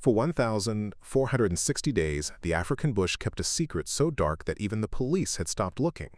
For 1,460 days, the African bush kept a secret so dark that even the police had stopped looking.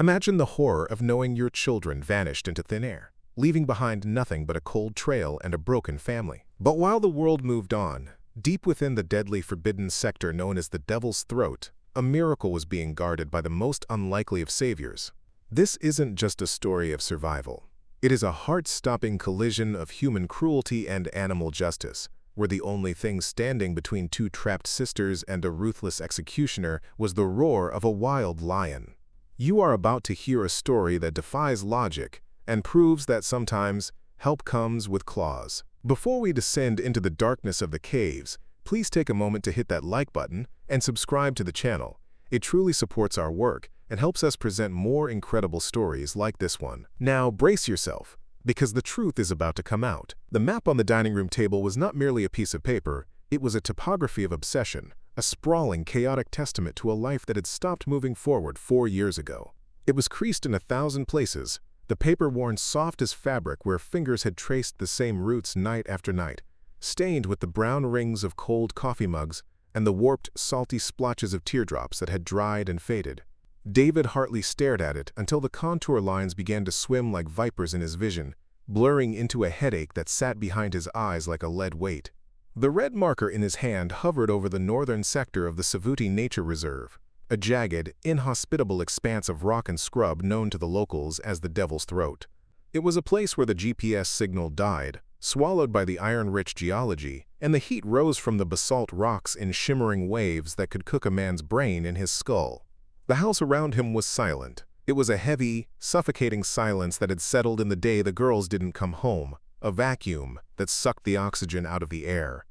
Imagine the horror of knowing your children vanished into thin air, leaving behind nothing but a cold trail and a broken family. But while the world moved on, deep within the deadly forbidden sector known as the Devil's Throat, a miracle was being guarded by the most unlikely of saviors. This isn't just a story of survival. It is a heart-stopping collision of human cruelty and animal justice, where the only thing standing between two trapped sisters and a ruthless executioner was the roar of a wild lion. You are about to hear a story that defies logic and proves that sometimes help comes with claws. Before we descend into the darkness of the caves, please take a moment to hit that like button and subscribe to the channel. It truly supports our work and helps us present more incredible stories like this one. Now brace yourself, because the truth is about to come out. The map on the dining room table was not merely a piece of paper, it was a topography of obsession, a sprawling, chaotic testament to a life that had stopped moving forward 4 years ago. It was creased in 1,000 places, the paper worn soft as fabric where fingers had traced the same routes night after night, stained with the brown rings of cold coffee mugs and the warped, salty splotches of teardrops that had dried and faded. David Hartley stared at it until the contour lines began to swim like vipers in his vision, blurring into a headache that sat behind his eyes like a lead weight. The red marker in his hand hovered over the northern sector of the Savuti Nature Reserve, a jagged, inhospitable expanse of rock and scrub known to the locals as the Devil's Throat. It was a place where the GPS signal died, swallowed by the iron-rich geology, and the heat rose from the basalt rocks in shimmering waves that could cook a man's brain in his skull. The house around him was silent. It was a heavy, suffocating silence that had settled in the day the girls didn't come home, a vacuum that sucked the oxygen out of the air.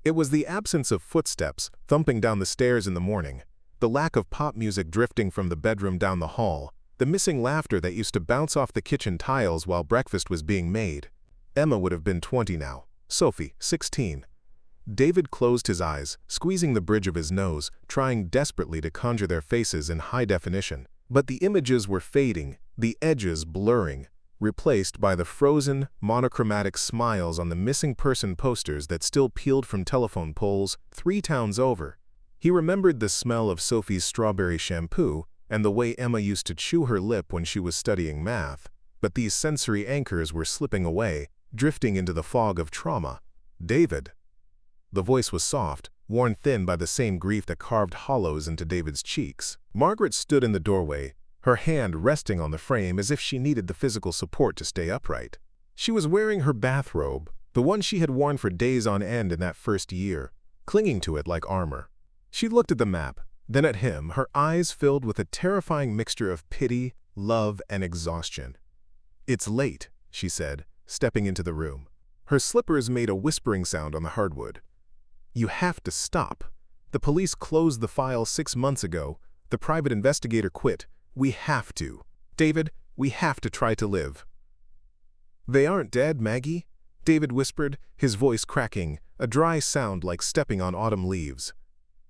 It was the absence of footsteps thumping down the stairs in the morning, the lack of pop music drifting from the bedroom down the hall, the missing laughter that used to bounce off the kitchen tiles while breakfast was being made. Emma would have been 20 now, Sophie, 16. David closed his eyes, squeezing the bridge of his nose, trying desperately to conjure their faces in high definition. But the images were fading, the edges blurring, replaced by the frozen, monochromatic smiles on the missing person posters that still peeled from telephone poles 3 towns over. He remembered the smell of Sophie's strawberry shampoo and the way Emma used to chew her lip when she was studying math, but these sensory anchors were slipping away, drifting into the fog of trauma. David. The voice was soft, worn thin by the same grief that carved hollows into David's cheeks. Margaret stood in the doorway, her hand resting on the frame as if she needed the physical support to stay upright. She was wearing her bathrobe, the one she had worn for days on end in that first year, clinging to it like armor. She looked at the map, then at him, her eyes filled with a terrifying mixture of pity, love, and exhaustion. "It's late," she said, stepping into the room. Her slippers made a whispering sound on the hardwood. "You have to stop. The police closed the file 6 months ago. The private investigator quit. We have to. David, we have to try to live." "They aren't dead, Maggie," David whispered, his voice cracking, a dry sound like stepping on autumn leaves.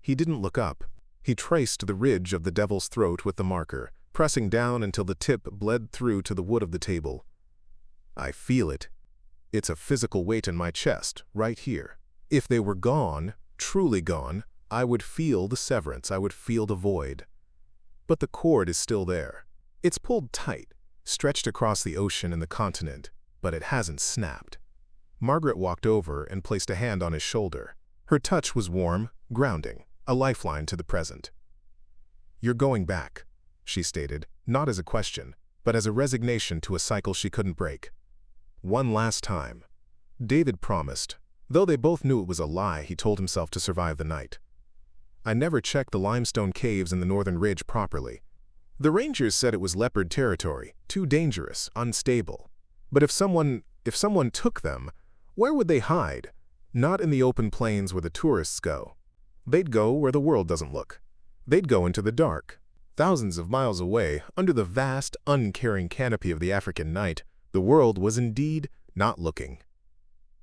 He didn't look up. He traced the ridge of the Devil's Throat with the marker, pressing down until the tip bled through to the wood of the table. "I feel it. It's a physical weight in my chest, right here. If they were gone, truly gone, I would feel the severance, I would feel the void. But the cord is still there. It's pulled tight, stretched across the ocean and the continent, but it hasn't snapped." Margaret walked over and placed a hand on his shoulder. Her touch was warm, grounding, a lifeline to the present. "You're going back," she stated, not as a question, but as a resignation to a cycle she couldn't break. "One last time." David promised. Though they both knew it was a lie, he told himself to survive the night. "I never checked the limestone caves in the northern ridge properly. The rangers said it was leopard territory, too dangerous, unstable. But if someone took them, where would they hide? Not in the open plains where the tourists go. They'd go where the world doesn't look. They'd go into the dark. Thousands of miles away, under the vast, uncaring canopy of the African night, the world was indeed not looking.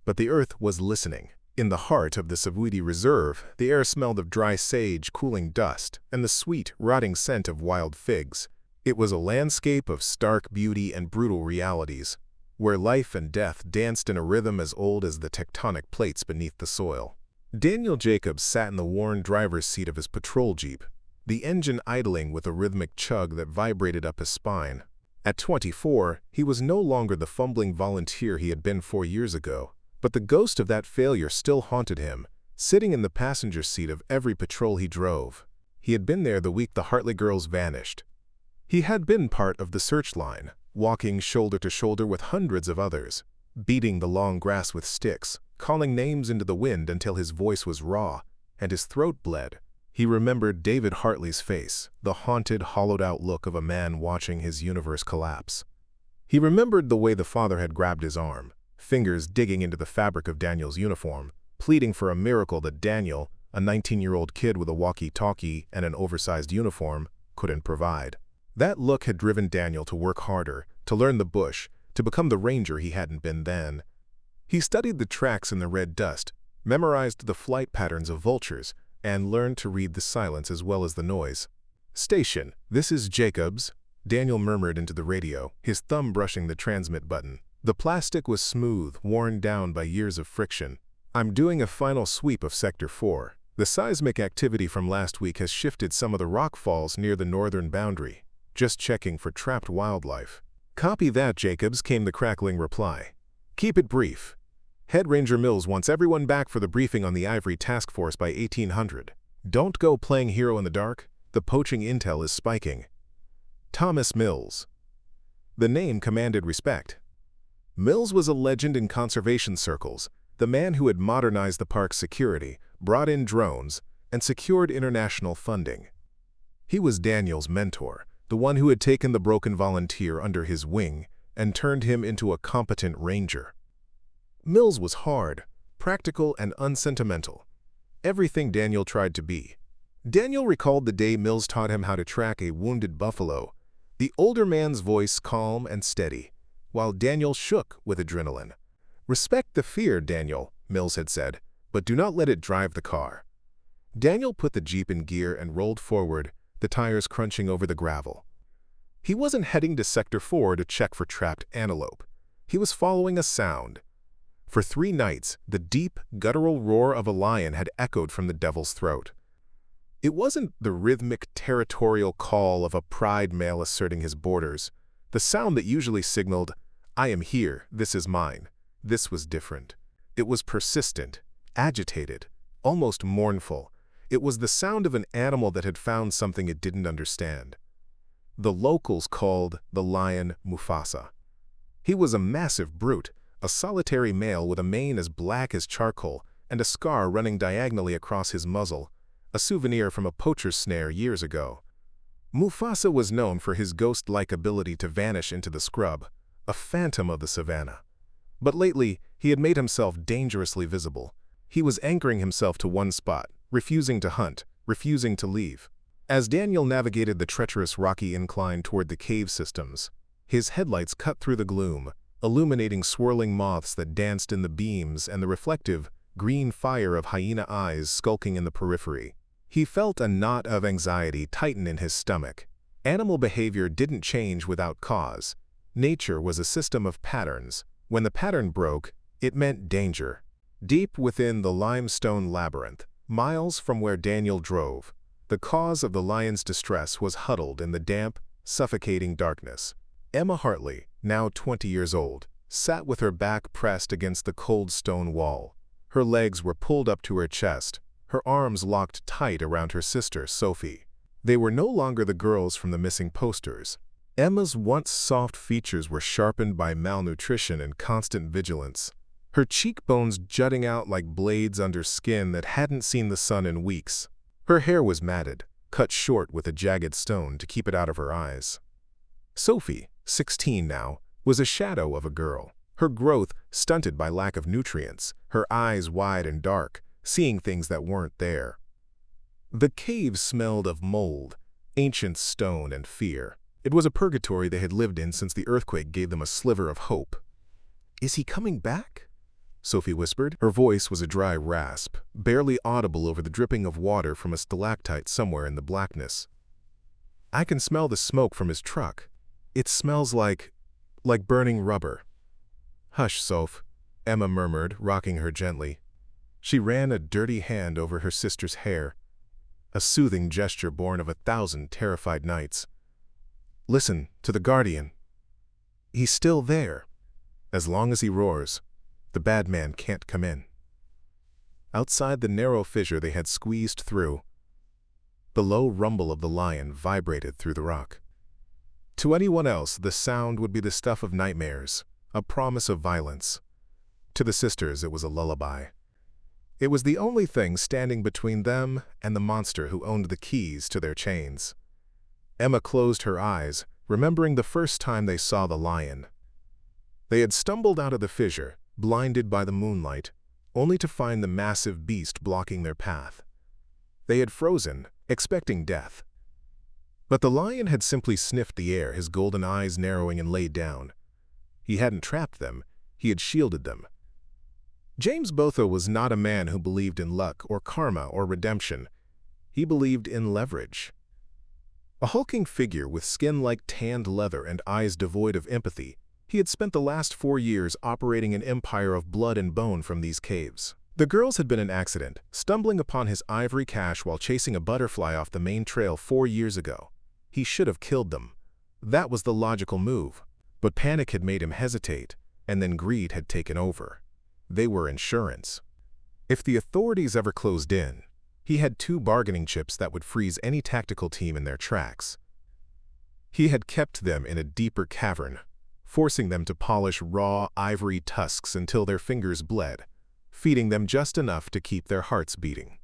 But the earth was listening. In the heart of the Savuti Reserve, the air smelled of dry sage, cooling dust, and the sweet, rotting scent of wild figs. It was a landscape of stark beauty and brutal realities, where life and death danced in a rhythm as old as the tectonic plates beneath the soil. Daniel Jacobs sat in the worn driver's seat of his patrol jeep, the engine idling with a rhythmic chug that vibrated up his spine. At 24, he was no longer the fumbling volunteer he had been 4 years ago, but the ghost of that failure still haunted him, sitting in the passenger seat of every patrol he drove. He had been there the week the Hartley girls vanished. He had been part of the search line, walking shoulder to shoulder with hundreds of others, beating the long grass with sticks, calling names into the wind until his voice was raw and his throat bled. He remembered David Hartley's face, the haunted, hollowed-out look of a man watching his universe collapse. He remembered the way the father had grabbed his arm, fingers digging into the fabric of Daniel's uniform, pleading for a miracle that Daniel, a 19-year-old kid with a walkie-talkie and an oversized uniform, couldn't provide. That look had driven Daniel to work harder, to learn the bush, to become the ranger he hadn't been then. He studied the tracks in the red dust, memorized the flight patterns of vultures, and learned to read the silence as well as the noise. "Station, this is Jacobs," Daniel murmured into the radio, his thumb brushing the transmit button. The plastic was smooth, worn down by years of friction. "I'm doing a final sweep of Sector 4. The seismic activity from last week has shifted some of the rock falls near the northern boundary. Just checking for trapped wildlife." "Copy that, Jacobs," came the crackling reply. "Keep it brief. Head Ranger Mills wants everyone back for the briefing on the Ivory Task Force by 1800. Don't go playing hero in the dark. The poaching intel is spiking." Thomas Mills. The name commanded respect. Mills was a legend in conservation circles, the man who had modernized the park's security, brought in drones, and secured international funding. He was Daniel's mentor, the one who had taken the broken volunteer under his wing and turned him into a competent ranger. Mills was hard, practical, and unsentimental. Everything Daniel tried to be. Daniel recalled the day Mills taught him how to track a wounded buffalo, the older man's voice calm and steady, while Daniel shook with adrenaline. "Respect the fear, Daniel," Mills had said, "but do not let it drive the car." Daniel put the jeep in gear and rolled forward, the tires crunching over the gravel. He wasn't heading to Sector 4 to check for trapped antelope. He was following a sound. For 3 nights, the deep, guttural roar of a lion had echoed from the devil's throat. It wasn't the rhythmic, territorial call of a pride male asserting his borders, the sound that usually signaled, "I am here, this is mine." This was different. It was persistent, agitated, almost mournful. It was the sound of an animal that had found something it didn't understand. The locals called the lion Mufasa. He was a massive brute, a solitary male with a mane as black as charcoal and a scar running diagonally across his muzzle, a souvenir from a poacher's snare years ago. Mufasa was known for his ghost-like ability to vanish into the scrub, a phantom of the savannah. But lately, he had made himself dangerously visible. He was anchoring himself to one spot, refusing to hunt, refusing to leave. As Daniel navigated the treacherous rocky incline toward the cave systems, his headlights cut through the gloom, illuminating swirling moths that danced in the beams and the reflective, green fire of hyena eyes skulking in the periphery. He felt a knot of anxiety tighten in his stomach. Animal behavior didn't change without cause. Nature was a system of patterns. When the pattern broke, it meant danger. Deep within the limestone labyrinth, miles from where Daniel drove, the cause of the lion's distress was huddled in the damp, suffocating darkness. Emma Hartley, now 20 years old, sat with her back pressed against the cold stone wall. Her legs were pulled up to her chest, her arms locked tight around her sister, Sophie. They were no longer the girls from the missing posters. Emma's once soft features were sharpened by malnutrition and constant vigilance, her cheekbones jutting out like blades under skin that hadn't seen the sun in weeks. Her hair was matted, cut short with a jagged stone to keep it out of her eyes. Sophie, 16 now, was a shadow of a girl, her growth stunted by lack of nutrients, her eyes wide and dark, seeing things that weren't there. The cave smelled of mold, ancient stone, and fear. It was a purgatory they had lived in since the earthquake gave them a sliver of hope. "Is he coming back?" Sophie whispered. Her voice was a dry rasp, barely audible over the dripping of water from a stalactite somewhere in the blackness. "I can smell the smoke from his truck. It smells like burning rubber." "Hush, Soph," Emma murmured, rocking her gently. She ran a dirty hand over her sister's hair, a soothing gesture born of 1,000 terrified nights. "Listen to the guardian. He's still there. As long as he roars, the bad man can't come in." Outside the narrow fissure they had squeezed through, the low rumble of the lion vibrated through the rock. To anyone else, the sound would be the stuff of nightmares, a promise of violence. To the sisters, it was a lullaby. It was the only thing standing between them and the monster who owned the keys to their chains. Emma closed her eyes, remembering the first time they saw the lion. They had stumbled out of the fissure, blinded by the moonlight, only to find the massive beast blocking their path. They had frozen, expecting death. But the lion had simply sniffed the air, his golden eyes narrowing, and laid down. He hadn't trapped them, he had shielded them. James Botha was not a man who believed in luck or karma or redemption. He believed in leverage. A hulking figure with skin like tanned leather and eyes devoid of empathy, he had spent the last 4 years operating an empire of blood and bone from these caves. The girls had been an accident, stumbling upon his ivory cache while chasing a butterfly off the main trail 4 years ago. He should have killed them. That was the logical move. But panic had made him hesitate, and then greed had taken over. They were insurance. If the authorities ever closed in, he had 2 bargaining chips that would freeze any tactical team in their tracks. He had kept them in a deeper cavern, forcing them to polish raw ivory tusks until their fingers bled, feeding them just enough to keep their hearts beating.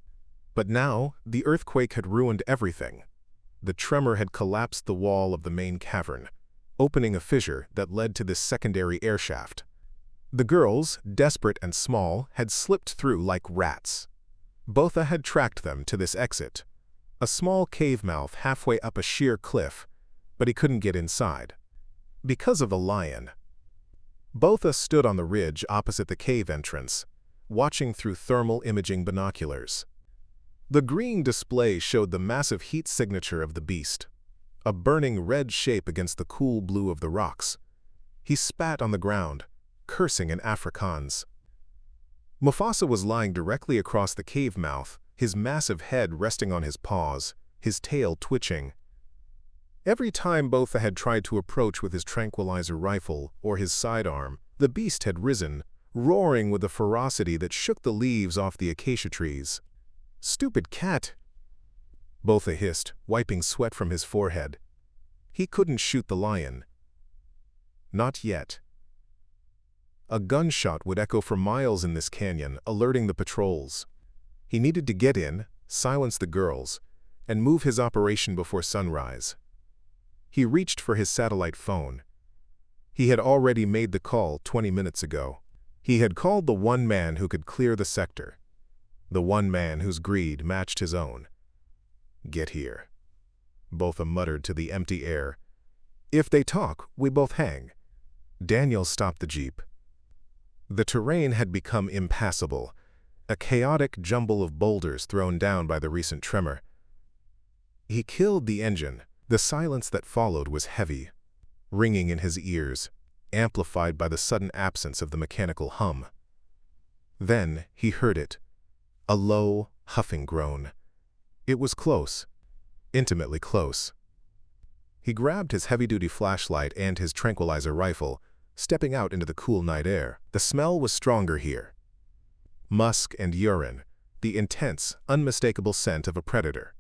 But now, the earthquake had ruined everything. The tremor had collapsed the wall of the main cavern, opening a fissure that led to this secondary air shaft. The girls, desperate and small, had slipped through like rats. Botha had tracked them to this exit, a small cave mouth halfway up a sheer cliff, but he couldn't get inside. Because of the lion. Botha stood on the ridge opposite the cave entrance, watching through thermal imaging binoculars. The green display showed the massive heat signature of the beast, a burning red shape against the cool blue of the rocks. He spat on the ground, cursing in Afrikaans. Mufasa was lying directly across the cave mouth, his massive head resting on his paws, his tail twitching. Every time Botha had tried to approach with his tranquilizer rifle or his sidearm, the beast had risen, roaring with a ferocity that shook the leaves off the acacia trees. "Stupid cat," Botha hissed, wiping sweat from his forehead. He couldn't shoot the lion. Not yet. A gunshot would echo for miles in this canyon, alerting the patrols. He needed to get in, silence the girls, and move his operation before sunrise. He reached for his satellite phone. He had already made the call 20 minutes ago. He had called the one man who could clear the sector, the one man whose greed matched his own. "Get here," Botha muttered to the empty air. "If they talk, we both hang." Daniel stopped the jeep. The terrain had become impassable, a chaotic jumble of boulders thrown down by the recent tremor. He killed the engine. The silence that followed was heavy, ringing in his ears, amplified by the sudden absence of the mechanical hum. Then he heard it, a low, huffing groan. It was close, intimately close. He grabbed his heavy-duty flashlight and his tranquilizer rifle, stepping out into the cool night air. The smell was stronger here. Musk and urine, the intense, unmistakable scent of a predator.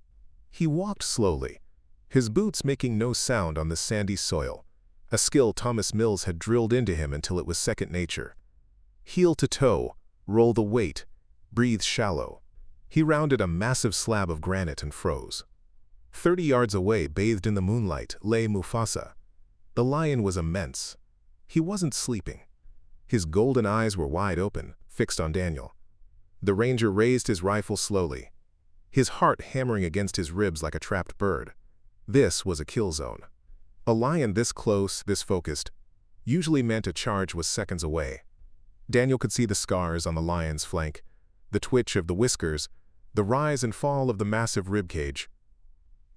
He walked slowly, his boots making no sound on the sandy soil, a skill Thomas Mills had drilled into him until it was second nature. Heel to toe, roll the weight, breathe shallow. He rounded a massive slab of granite and froze. 30 yards away, bathed in the moonlight, lay Mufasa. The lion was immense. He wasn't sleeping. His golden eyes were wide open, fixed on Daniel. The ranger raised his rifle slowly, his heart hammering against his ribs like a trapped bird. This was a kill zone. A lion this close, this focused, usually meant a charge was seconds away. Daniel could see the scars on the lion's flank, the twitch of the whiskers, the rise and fall of the massive ribcage.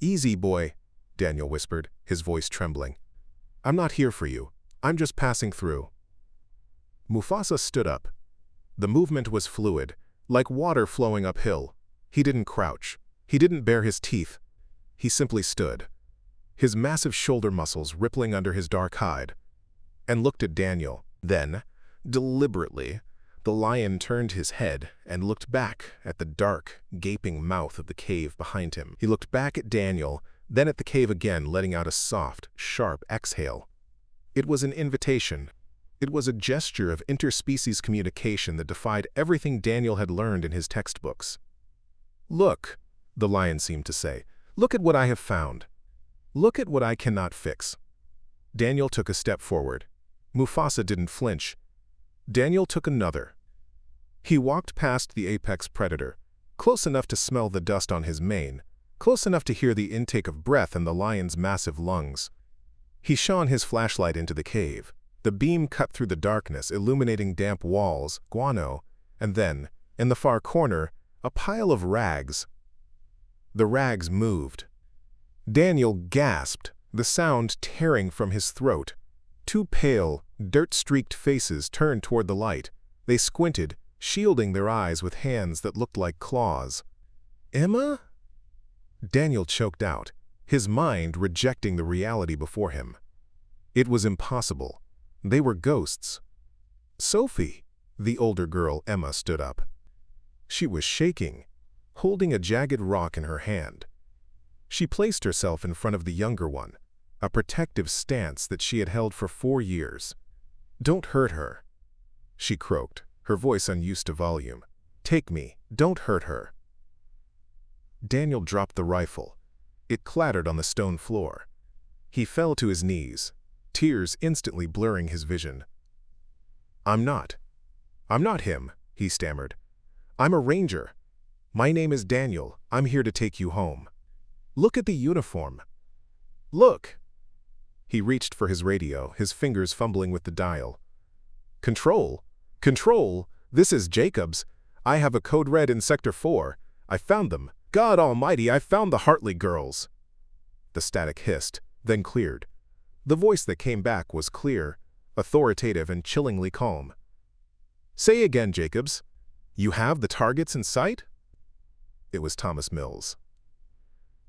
"Easy, boy," Daniel whispered, his voice trembling. "I'm not here for you. I'm just passing through." Mufasa stood up. The movement was fluid, Like water flowing uphill. He didn't crouch. He didn't bare his teeth. He simply stood, his massive shoulder muscles rippling under his dark hide, and looked at Daniel. Then, deliberately, the lion turned his head and looked back at the dark, gaping mouth of the cave behind him. He looked back at Daniel, then at the cave again, letting out a soft, sharp exhale. It was an invitation. It was a gesture of interspecies communication that defied everything Daniel had learned in his textbooks. "Look," the lion seemed to say, "look at what I have found. Look at what I cannot fix." Daniel took a step forward. Mufasa didn't flinch. Daniel took another. He walked past the apex predator, close enough to smell the dust on his mane, close enough to hear the intake of breath in the lion's massive lungs. He shone his flashlight into the cave. The beam cut through the darkness, illuminating damp walls, guano, and then, in the far corner, a pile of rags. The rags moved. Daniel gasped, the sound tearing from his throat. Two pale, dirt-streaked faces turned toward the light. They squinted, shielding their eyes with hands that looked like claws. "Emma?" Daniel choked out, his mind rejecting the reality before him. It was impossible. They were ghosts. "Sophie," the older girl, Emma, stood up. She was shaking, holding a jagged rock in her hand. She placed herself in front of the younger one, a protective stance that she had held for 4 years. "Don't hurt her," she croaked, her voice unused to volume. "Take me, don't hurt her." Daniel dropped the rifle. It clattered on the stone floor. He fell to his knees, tears instantly blurring his vision. I'm not him," he stammered. "I'm a ranger. My name is Daniel. I'm here to take you home. Look at the uniform. Look." He reached for his radio, his fingers fumbling with the dial. "Control? Control? This is Jacobs. I have a code red in Sector 4. I found them. God almighty, I found the Hartley girls." The static hissed, then cleared. The voice that came back was clear, authoritative, and chillingly calm. "Say again, Jacobs. You have the targets in sight?" It was Thomas Mills.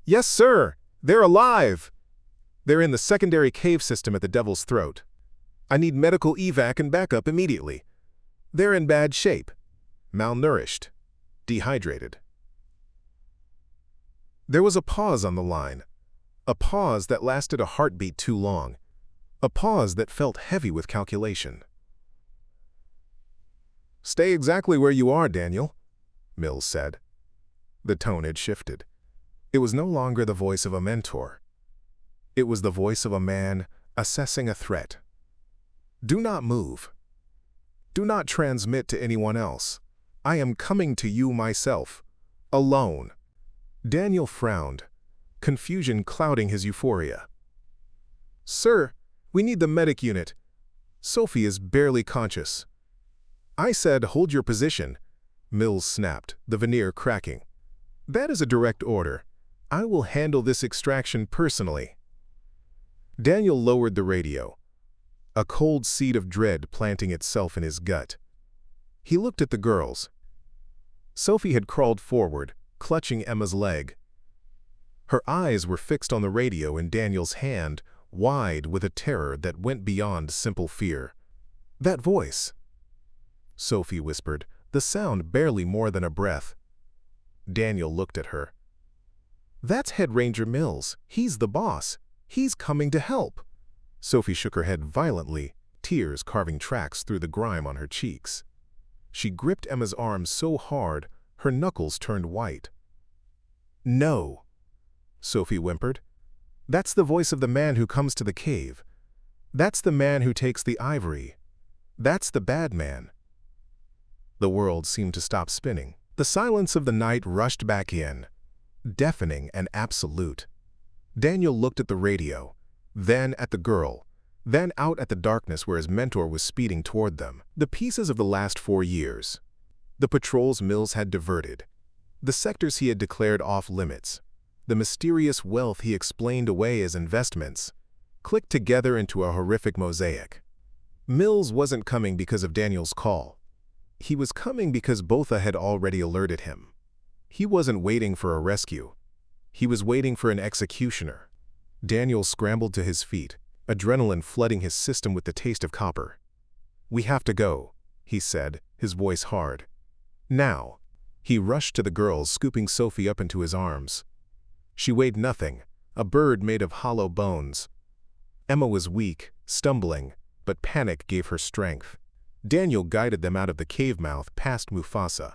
"Yes, sir. They're alive. They're in the secondary cave system at the Devil's Throat. I need medical evac and backup immediately. They're in bad shape. Malnourished. Dehydrated." There was a pause on the line. A pause that lasted a heartbeat too long. A pause that felt heavy with calculation. "Stay exactly where you are, Daniel," Mills said. The tone had shifted. It was no longer the voice of a mentor. It was the voice of a man assessing a threat. "Do not move. Do not transmit to anyone else. I am coming to you myself. Alone." Daniel frowned, confusion clouding his euphoria. "Sir, we need the medic unit. Sophie is barely conscious." "I said hold your position," Mills snapped, the veneer cracking. "That is a direct order. I will handle this extraction personally." Daniel lowered the radio, a cold seed of dread planting itself in his gut. He looked at the girls. Sophie had crawled forward, clutching Emma's leg. Her eyes were fixed on the radio in Daniel's hand, wide with a terror that went beyond simple fear. "That voice," Sophie whispered, the sound barely more than a breath. Daniel looked at her. "That's Head Ranger Mills. He's the boss. He's coming to help." Sophie shook her head violently, tears carving tracks through the grime on her cheeks. She gripped Emma's arm so hard, her knuckles turned white. "No," Sophie whimpered. "That's the voice of the man who comes to the cave. That's the man who takes the ivory. That's the bad man." The world seemed to stop spinning. The silence of the night rushed back in, deafening and absolute. Daniel looked at the radio, then at the girl, then out at the darkness where his mentor was speeding toward them. The pieces of the last 4 years. The patrols Mills had diverted. The sectors he had declared off limits. The mysterious wealth he explained away as investments, clicked together into a horrific mosaic. Mills wasn't coming because of Daniel's call. He was coming because Botha had already alerted him. He wasn't waiting for a rescue. He was waiting for an executioner. Daniel scrambled to his feet, adrenaline flooding his system with the taste of copper. "We have to go," he said, his voice hard. "Now." He rushed to the girls, scooping Sophie up into his arms. She weighed nothing, a bird made of hollow bones. Emma was weak, stumbling, but panic gave her strength. Daniel guided them out of the cave mouth past Mufasa.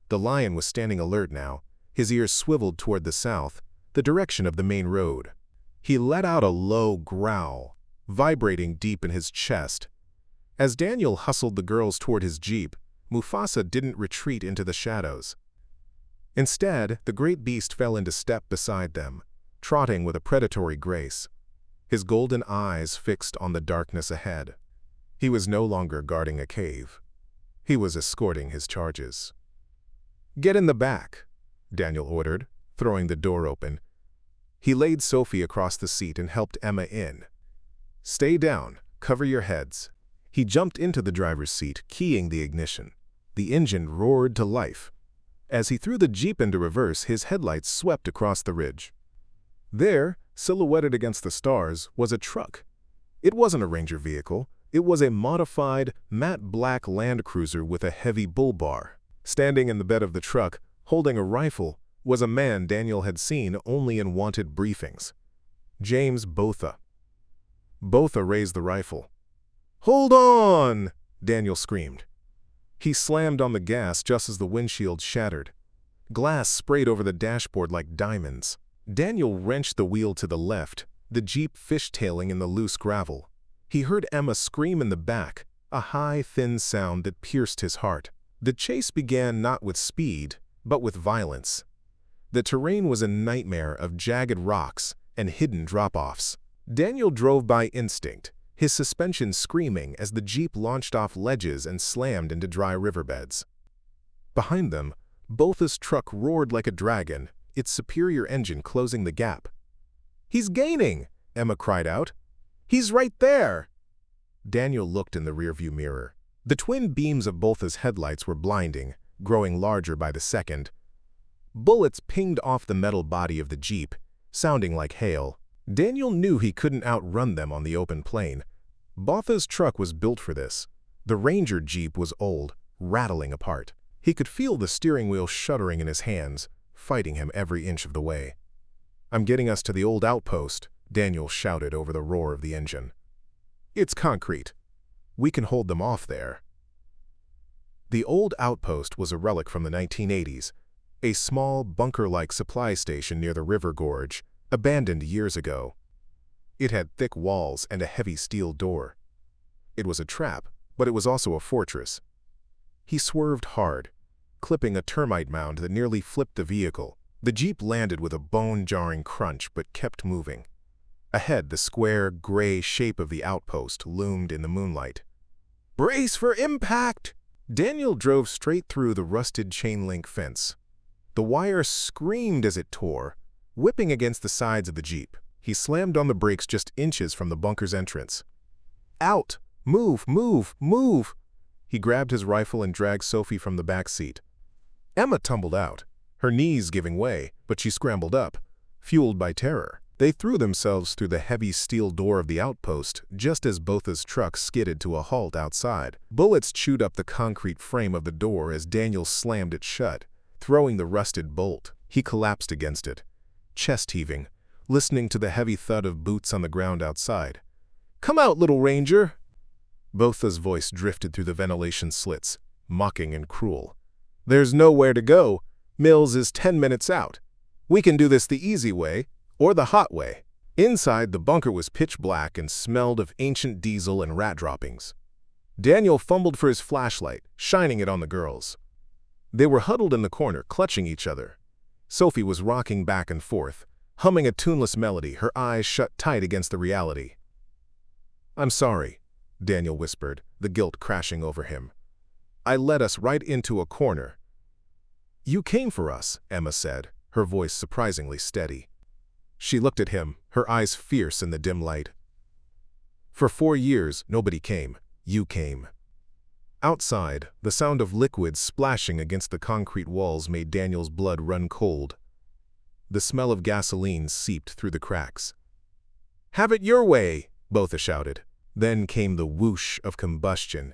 The lion was standing alert now, his ears swiveled toward the south, the direction of the main road. He let out a low growl, vibrating deep in his chest. As Daniel hustled the girls toward his jeep, Mufasa didn't retreat into the shadows. Instead, the great beast fell into step beside them, trotting with a predatory grace, his golden eyes fixed on the darkness ahead. He was no longer guarding a cave. He was escorting his charges. "Get in the back," Daniel ordered, throwing the door open. He laid Sophie across the seat and helped Emma in. "Stay down, cover your heads." He jumped into the driver's seat, keying the ignition. The engine roared to life. As he threw the jeep into reverse, his headlights swept across the ridge. There, silhouetted against the stars, was a truck. It wasn't a Ranger vehicle. It was a modified, matte black Land Cruiser with a heavy bull bar. Standing in the bed of the truck, holding a rifle, was a man Daniel had seen only in wanted briefings. James Botha. Botha raised the rifle. "Hold on!" Daniel screamed. He slammed on the gas just as the windshield shattered. Glass sprayed over the dashboard like diamonds. Daniel wrenched the wheel to the left, the jeep fishtailing in the loose gravel. He heard Emma scream in the back, a high, thin sound that pierced his heart. The chase began not with speed, but with violence. The terrain was a nightmare of jagged rocks and hidden drop-offs. Daniel drove by instinct, his suspension screaming as the jeep launched off ledges and slammed into dry riverbeds. Behind them, Botha's truck roared like a dragon, its superior engine closing the gap. "He's gaining!" Emma cried out. "He's right there!" Daniel looked in the rearview mirror. The twin beams of Botha's headlights were blinding, growing larger by the second. Bullets pinged off the metal body of the jeep, sounding like hail. Daniel knew he couldn't outrun them on the open plain. Botha's truck was built for this. The Ranger jeep was old, rattling apart. He could feel the steering wheel shuddering in his hands, fighting him every inch of the way. "I'm getting us to the old outpost," Daniel shouted over the roar of the engine. "It's concrete. We can hold them off there." The old outpost was a relic from the 1980s, a small, bunker-like supply station near the river gorge, abandoned years ago. It had thick walls and a heavy steel door. It was a trap, but it was also a fortress. He swerved hard, clipping a termite mound that nearly flipped the vehicle. The jeep landed with a bone-jarring crunch but kept moving. Ahead, the square, gray shape of the outpost loomed in the moonlight. "Brace for impact!" Daniel drove straight through the rusted chain-link fence. The wire screamed as it tore, whipping against the sides of the jeep. He slammed on the brakes just inches from the bunker's entrance. "Out! Move! Move! Move!" He grabbed his rifle and dragged Sophie from the back seat. Emma tumbled out, her knees giving way, but she scrambled up, fueled by terror. They threw themselves through the heavy steel door of the outpost just as Botha's truck skidded to a halt outside. Bullets chewed up the concrete frame of the door as Daniel slammed it shut, throwing the rusted bolt. He collapsed against it, chest heaving, listening to the heavy thud of boots on the ground outside. "Come out, little Ranger!" Botha's voice drifted through the ventilation slits, mocking and cruel. "There's nowhere to go. Mills is 10 minutes out. We can do this the easy way, or the hot way." Inside, the bunker was pitch black and smelled of ancient diesel and rat droppings. Daniel fumbled for his flashlight, shining it on the girls. They were huddled in the corner, clutching each other. Sophie was rocking back and forth, humming a tuneless melody, her eyes shut tight against the reality. "I'm sorry," Daniel whispered, the guilt crashing over him. "I led us right into a corner." "You came for us," Emma said, her voice surprisingly steady. She looked at him, her eyes fierce in the dim light. "For 4 years, nobody came. You came." Outside, the sound of liquid splashing against the concrete walls made Daniel's blood run cold. The smell of gasoline seeped through the cracks. "Have it your way!" Botha shouted. Then came the whoosh of combustion.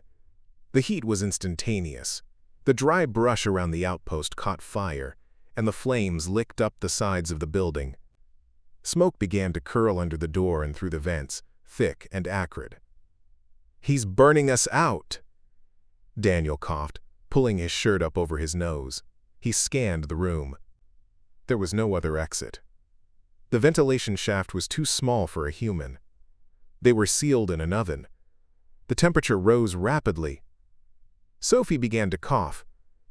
The heat was instantaneous. The dry brush around the outpost caught fire, and the flames licked up the sides of the building. Smoke began to curl under the door and through the vents, thick and acrid. "He's burning us out!" Daniel coughed, pulling his shirt up over his nose. He scanned the room. There was no other exit. The ventilation shaft was too small for a human. They were sealed in an oven. The temperature rose rapidly. Sophie began to cough,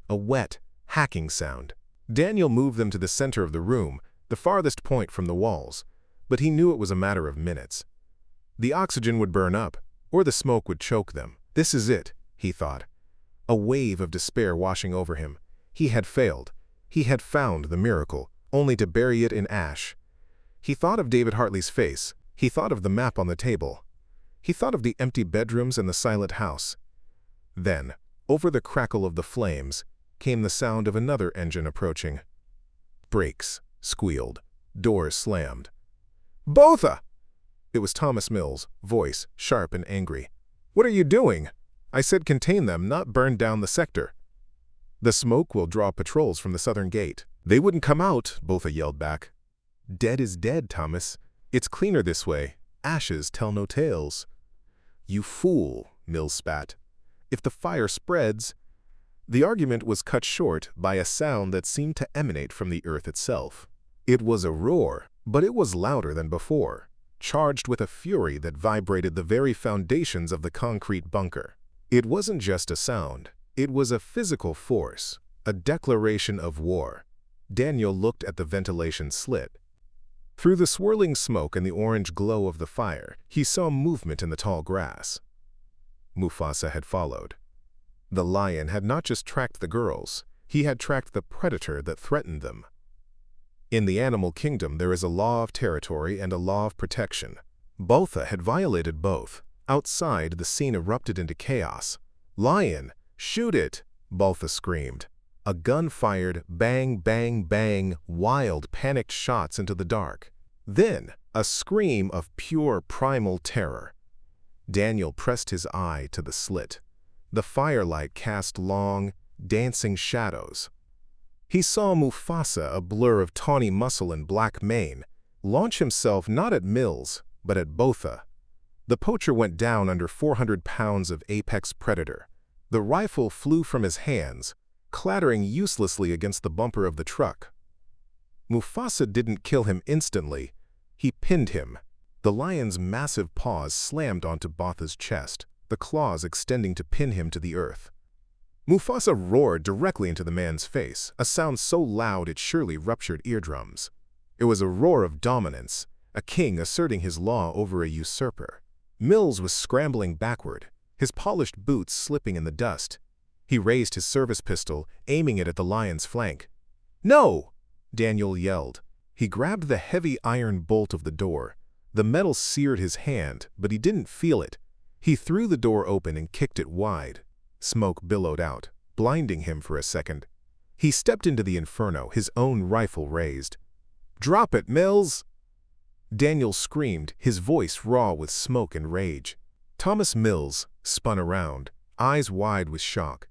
a wet, hacking sound. Daniel moved them to the center of the room, the farthest point from the walls, but he knew it was a matter of minutes. The oxygen would burn up, or the smoke would choke them. This is it, he thought. A wave of despair washing over him. He had failed. He had found the miracle, only to bury it in ash. He thought of David Hartley's face. He thought of the map on the table. He thought of the empty bedrooms and the silent house. Then, over the crackle of the flames, came the sound of another engine approaching. Brakes squealed. Doors slammed. "Botha!" It was Thomas Mills, voice sharp and angry. "What are you doing? I said contain them, not burn down the sector." "The smoke will draw patrols from the southern gate." "They wouldn't come out," Botha yelled back. "Dead is dead, Thomas. It's cleaner this way. Ashes tell no tales." "You fool," Mills spat. "If the fire spreads—" The argument was cut short by a sound that seemed to emanate from the earth itself. It was a roar, but it was louder than before, charged with a fury that vibrated the very foundations of the concrete bunker. It wasn't just a sound. It was a physical force, a declaration of war. Daniel looked at the ventilation slit. Through the swirling smoke and the orange glow of the fire, he saw movement in the tall grass. Mufasa had followed. The lion had not just tracked the girls, he had tracked the predator that threatened them. In the animal kingdom, there is a law of territory and a law of protection. Botha had violated both. Outside, the scene erupted into chaos. "Lion, shoot it!" Botha screamed. A gun fired bang, bang, bang, wild, panicked shots into the dark. Then, a scream of pure primal terror. Daniel pressed his eye to the slit. The firelight cast long, dancing shadows. He saw Mufasa, a blur of tawny muscle and black mane, launch himself not at Mills, but at Botha. The poacher went down under 400 pounds of apex predator. The rifle flew from his hands, clattering uselessly against the bumper of the truck. Mufasa didn't kill him instantly. He pinned him. The lion's massive paws slammed onto Botha's chest, the claws extending to pin him to the earth. Mufasa roared directly into the man's face, a sound so loud it surely ruptured eardrums. It was a roar of dominance, a king asserting his law over a usurper. Mills was scrambling backward, his polished boots slipping in the dust. He raised his service pistol, aiming it at the lion's flank. "No!" Daniel yelled. He grabbed the heavy iron bolt of the door. The metal seared his hand, but he didn't feel it. He threw the door open and kicked it wide. Smoke billowed out, blinding him for a second. He stepped into the inferno, his own rifle raised. "Drop it, Mills!" Daniel screamed, his voice raw with smoke and rage. Thomas Mills spun around, eyes wide with shock.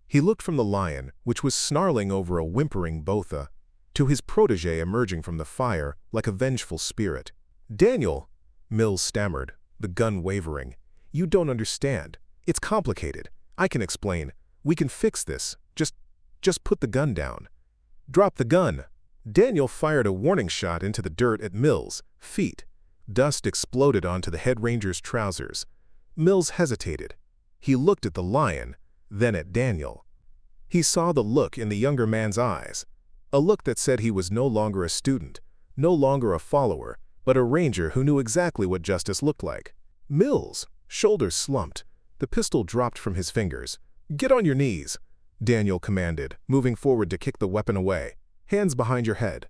He looked from the lion, which was snarling over a whimpering Botha, to his protege emerging from the fire like a vengeful spirit. "Daniel," Mills stammered, the gun wavering. "You don't understand. It's complicated. I can explain. We can fix this. Just put the gun down." "Drop the gun." Daniel fired a warning shot into the dirt at Mills' feet. Dust exploded onto the head ranger's trousers. Mills hesitated. He looked at the lion, then at Daniel. He saw the look in the younger man's eyes, a look that said he was no longer a student, no longer a follower, but a ranger who knew exactly what justice looked like. Mills' shoulders slumped. The pistol dropped from his fingers. "Get on your knees," Daniel commanded, moving forward to kick the weapon away. "Hands behind your head."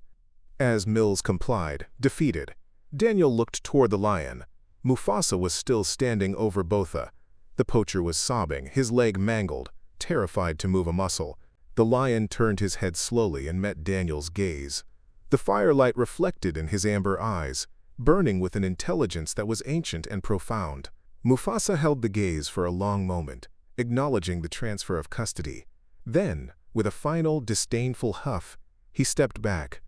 As Mills complied, defeated, Daniel looked toward the lion. Mufasa was still standing over Botha, The poacher was sobbing, his leg mangled, terrified to move a muscle. The lion turned his head slowly and met Daniel's gaze. The firelight reflected in his amber eyes, burning with an intelligence that was ancient and profound. Mufasa held the gaze for a long moment, acknowledging the transfer of custody. Then, with a final, disdainful huff, he stepped back.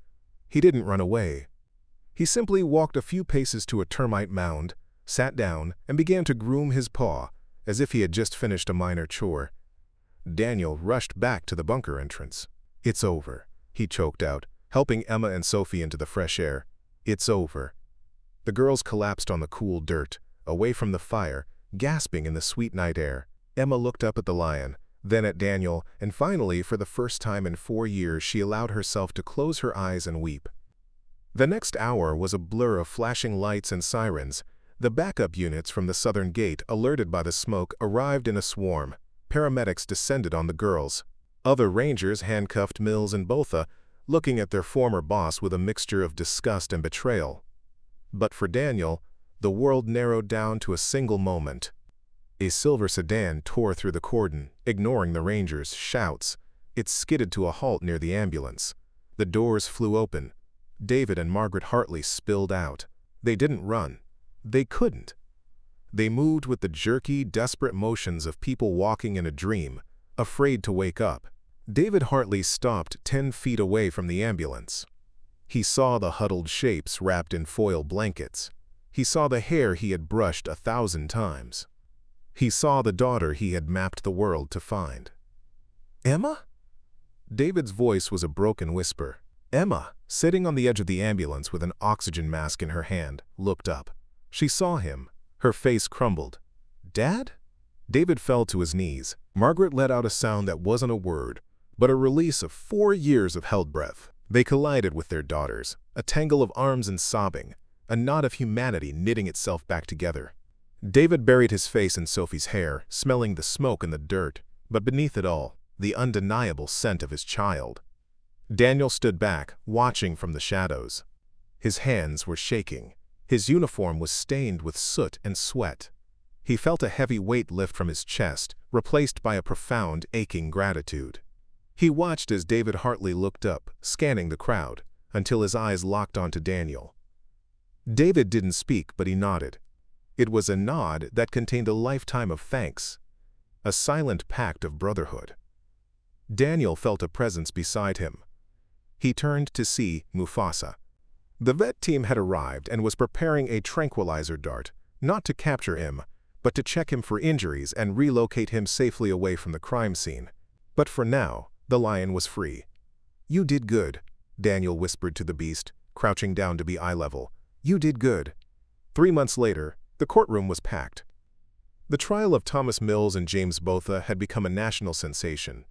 He didn't run away. He simply walked a few paces to a termite mound, sat down, and began to groom his paw, as if he had just finished a minor chore. Daniel rushed back to the bunker entrance. "It's over," he choked out, helping Emma and Sophie into the fresh air. "It's over." The girls collapsed on the cool dirt, away from the fire, gasping in the sweet night air. Emma looked up at the lion, then at Daniel, and finally, for the first time in 4 years, she allowed herself to close her eyes and weep. The next hour was a blur of flashing lights and sirens. The backup units from the southern gate, alerted by the smoke, arrived in a swarm. Paramedics descended on the girls. Other rangers handcuffed Mills and Botha, looking at their former boss with a mixture of disgust and betrayal. But for Daniel, the world narrowed down to a single moment. A silver sedan tore through the cordon, ignoring the rangers' shouts. It skidded to a halt near the ambulance. The doors flew open. David and Margaret Hartley spilled out. They didn't run. They couldn't. They moved with the jerky, desperate motions of people walking in a dream, afraid to wake up. David Hartley stopped 10 feet away from the ambulance. He saw the huddled shapes wrapped in foil blankets. He saw the hair he had brushed 1,000 times. He saw the daughter he had mapped the world to find. "Emma?" David's voice was a broken whisper. Emma, sitting on the edge of the ambulance with an oxygen mask in her hand, looked up. She saw him. Her face crumbled. "Dad?" David fell to his knees. Margaret let out a sound that wasn't a word, but a release of 4 years of held breath. They collided with their daughters, a tangle of arms and sobbing, a knot of humanity knitting itself back together. David buried his face in Sophie's hair, smelling the smoke and the dirt, but beneath it all, the undeniable scent of his child. Daniel stood back, watching from the shadows. His hands were shaking. His uniform was stained with soot and sweat. He felt a heavy weight lift from his chest, replaced by a profound, aching gratitude. He watched as David Hartley looked up, scanning the crowd, until his eyes locked onto Daniel. David didn't speak, but he nodded. It was a nod that contained a lifetime of thanks, a silent pact of brotherhood. Daniel felt a presence beside him. He turned to see Mufasa. The vet team had arrived and was preparing a tranquilizer dart, not to capture him, but to check him for injuries and relocate him safely away from the crime scene. But for now, the lion was free. "You did good," Daniel whispered to the beast, crouching down to be eye level. "You did good." 3 months later, the courtroom was packed. The trial of Thomas Mills and James Botha had become a national sensation.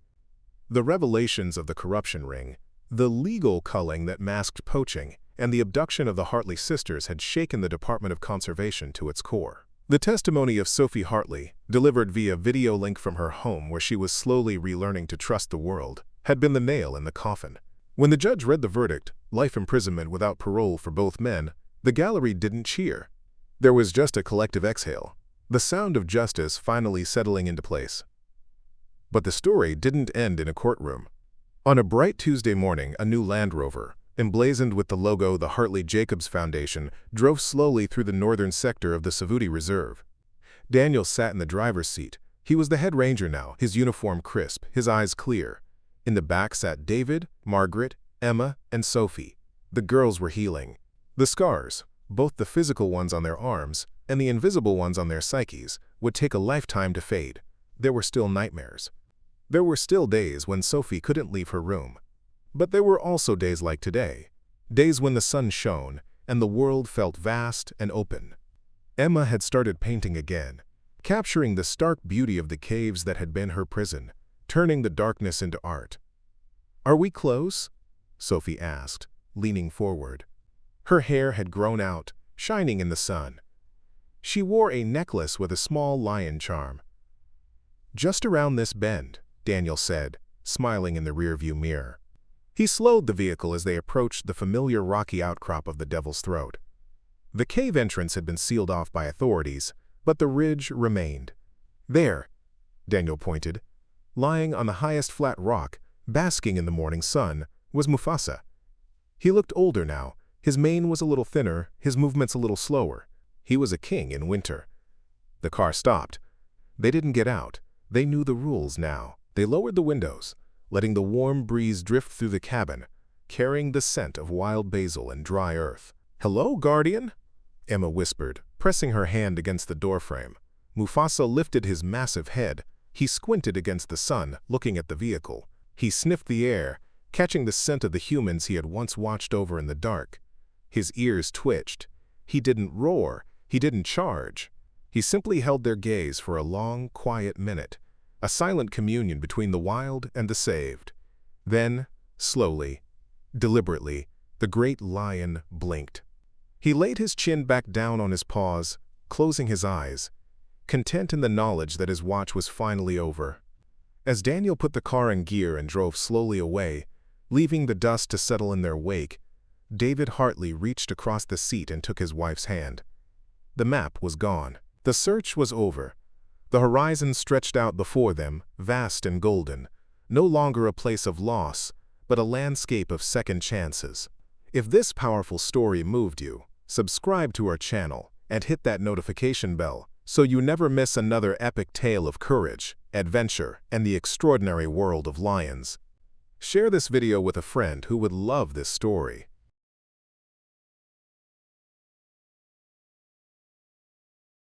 The revelations of the corruption ring, the legal culling that masked poaching, and the abduction of the Hartley sisters had shaken the Department of Conservation to its core. The testimony of Sophie Hartley, delivered via video link from her home where she was slowly relearning to trust the world, had been the nail in the coffin. When the judge read the verdict, life imprisonment without parole for both men, the gallery didn't cheer. There was just a collective exhale, the sound of justice finally settling into place. But the story didn't end in a courtroom. On a bright Tuesday morning, a new Land Rover, emblazoned with the logo the Hartley Jacobs Foundation, drove slowly through the northern sector of the Savuti Reserve. Daniel sat in the driver's seat. He was the head ranger now, his uniform crisp, his eyes clear. In the back sat David, Margaret, Emma, and Sophie. The girls were healing. The scars, both the physical ones on their arms and the invisible ones on their psyches, would take a lifetime to fade. There were still nightmares. There were still days when Sophie couldn't leave her room. But there were also days like today, days when the sun shone and the world felt vast and open. Emma had started painting again, capturing the stark beauty of the caves that had been her prison, turning the darkness into art. "Are we close?" Sophie asked, leaning forward. Her hair had grown out, shining in the sun. She wore a necklace with a small lion charm. "Just around this bend," Daniel said, smiling in the rearview mirror. He slowed the vehicle as they approached the familiar rocky outcrop of the Devil's Throat. The cave entrance had been sealed off by authorities, but the ridge remained. There, Daniel pointed. Lying on the highest flat rock, basking in the morning sun, was Mufasa. He looked older now. His mane was a little thinner, his movements a little slower. He was a king in winter. The car stopped. They didn't get out. They knew the rules now. They lowered the windows, letting the warm breeze drift through the cabin, carrying the scent of wild basil and dry earth. "Hello, Guardian," Emma whispered, pressing her hand against the doorframe. Mufasa lifted his massive head. He squinted against the sun, looking at the vehicle. He sniffed the air, catching the scent of the humans he had once watched over in the dark. His ears twitched. He didn't roar. He didn't charge. He simply held their gaze for a long, quiet minute, a silent communion between the wild and the saved. Then, slowly, deliberately, the great lion blinked. He laid his chin back down on his paws, closing his eyes, content in the knowledge that his watch was finally over. As Daniel put the car in gear and drove slowly away, leaving the dust to settle in their wake, David Hartley reached across the seat and took his wife's hand. The map was gone. The search was over. The horizon stretched out before them, vast and golden, no longer a place of loss, but a landscape of second chances. If this powerful story moved you, subscribe to our channel and hit that notification bell so you never miss another epic tale of courage, adventure, and the extraordinary world of lions. Share this video with a friend who would love this story.